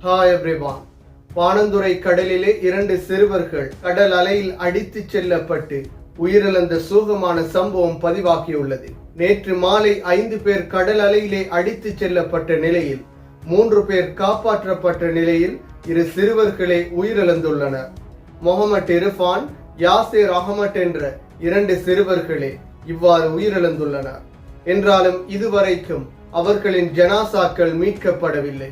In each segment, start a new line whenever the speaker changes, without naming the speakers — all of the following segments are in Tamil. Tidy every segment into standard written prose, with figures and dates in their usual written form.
Hi everyone. பாணந்துறை கடலிலே 2 சிறுவர்கள் கடல் அலையில் அடித்துச் செல்லப்பட்டு உயிரிழந்த சோகமான சம்பவம் பதிவாகியுள்ளது. நேற்று மாலை 5 பேர் கடல் அலையிலே அடித்துச் செல்லப்பட்ட நிலையில் 3 பேர் காப்பாற்றப்பட்ட நிலையில் 2 சிறுவர்களே உயிரிழந்துள்ளனர். முகமது இர்ஃபான், யாசிர் அகமட் என்ற 2 சிறுவர்களே இவ்வாறு உயிரிழந்துள்ளனர். என்றாலும் இதுவரைக்கும் அவர்களின் ஜனாசாக்கள் மீட்கப்படவில்லை.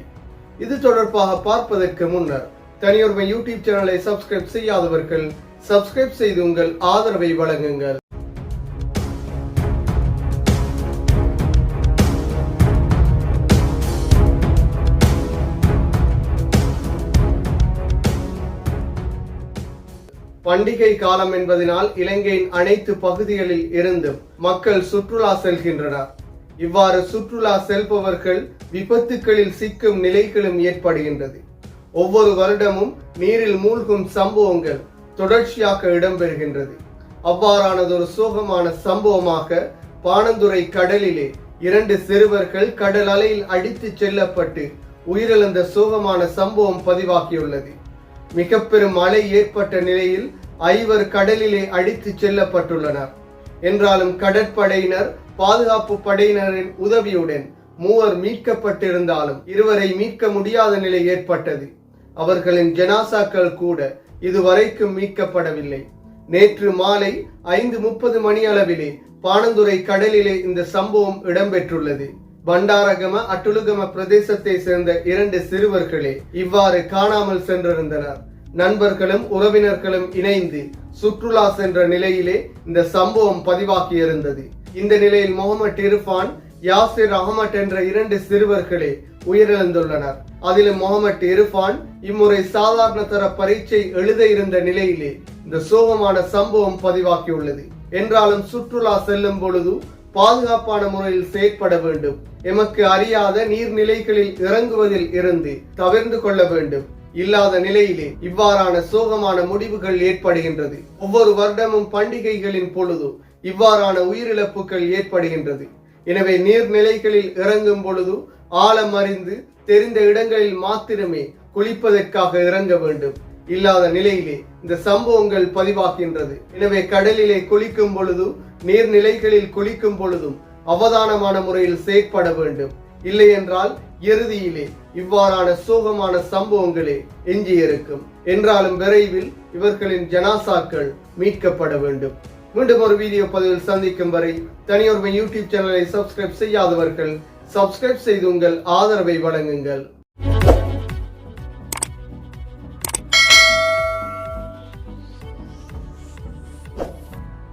இது தொடர்பாக பார்ப்பதற்கு முன்னர் தனியொருமை யூடியூப் சேனலை சப்ஸ்கிரைப் செய்யாதவர்கள் சப்ஸ்கிரைப் செய்து உங்கள் ஆதரவை வழங்குங்கள். பண்டிகை காலம் என்பதனால் இலங்கையின் அனைத்து பகுதிகளில் இருந்தும் மக்கள் சுற்றுலா செல்கின்றனர். இவ்வாறு சுற்றுலா செல்பவர்கள் விபத்துகளில் சிக்கும் நிலைகளும் ஏற்படுகின்றது. ஒவ்வொரு வருடமும் நீரில் மூழ்கும் சம்பவங்கள் தொடர்ச்சியாக இடம்பெறுகின்றது. அவ்வாறானதொரு சோகமான சம்பவமாக பாணந்துறை கடலிலே 2 சிறுவர்கள் கடல் அலையில் அடித்துச் செல்லப்பட்டு உயிரிழந்த சோகமான சம்பவம் பதிவாகியுள்ளது. மிக பெரும் அலை ஏற்பட்ட நிலையில் 5 கடலிலே அடித்துச் செல்லப்பட்டுள்ளனர். என்றாலும் கடற்படையினர் பாதுகாப்பு படையினரின் உதவியுடன் 3 மீட்கப்பட்டிருந்தாலும் 2 மீட்க முடியாத நிலை ஏற்பட்டது. அவர்களின் ஜனாசாக்கள் கூட இதுவரைக்கும் மீட்கப்படவில்லை. நேற்று மாலை 5:30 மணி அளவிலே பாணந்துறை கடலிலே இந்த சம்பவம் இடம்பெற்றுள்ளது. பண்டாரகம அட்டுலுகம பிரதேசத்தை சேர்ந்த 2 சிறுவர்களே இவ்வாறு காணாமல் சென்றிருந்தனர். நண்பர்களும் உறவினர்களும் இணைந்து சுற்றுலா சென்ற நிலையிலே இந்த சம்பவம் பதிவாகியிருந்தது. இந்த நிலையில் முகமது இர்ஃபான், யாசிர் அகமட் என்ற 2 சிறுவர்களே உயிரிழந்துள்ளனர். அதிலும் முகமது இர்ஃபான் இம்முறை சாதாரண தர பரீட்சை எழுத இருந்த நிலையிலே இந்த சோகமான சம்பவம் பதிவாகியுள்ளது. என்றாலும் சுற்றுலா செல்லும் பொழுது பாதுகாப்பான முறையில் செயற்பட வேண்டும். எமக்கு அறியாத நீர்நிலைகளில் இறங்குவதில் இருந்து தவிர்த்து கொள்ள வேண்டும். இல்லாத நிலையிலே இவ்வாறான சோகமான முடிவுகள் ஏற்படுகின்றது. ஒவ்வொரு வருடமும் பண்டிகைகளின் பொழுது இவ்வாறான உயிரிழப்புகள் ஏற்படுகின்றது. எனவே நீர்நிலைகளில் இறங்கும் பொழுது ஆழம் அறிந்து தெரிந்த இடங்களில் மாத்திரமே குளிப்பதற்காக இறங்க வேண்டும். இல்லாத நிலையிலே இந்த சம்பவங்கள் பதிவாகின்றது. எனவே கடலிலே குளிக்கும் பொழுது நீர்நிலைகளில் குளிக்கும் பொழுதும் அவதானமான முறையில் செயற்பட வேண்டும். இல்லை என்றால் இறுதியிலே இவ்வாறான சோகமான சம்பவங்களே எஞ்சியிருக்கும். என்றாலும் விரைவில் இவர்களின் ஜனாசாக்கள் மீட்கப்பட வேண்டும். மீண்டும் ஒரு வீடியோ பதிவில் சந்திக்கும் வரை தனியொருமை யூடியூப் சேனலை சப்ஸ்கிரைப் செய்யாதவர்கள் சப்ஸ்கிரைப் செய்து உங்கள் ஆதரவை வழங்குங்கள்.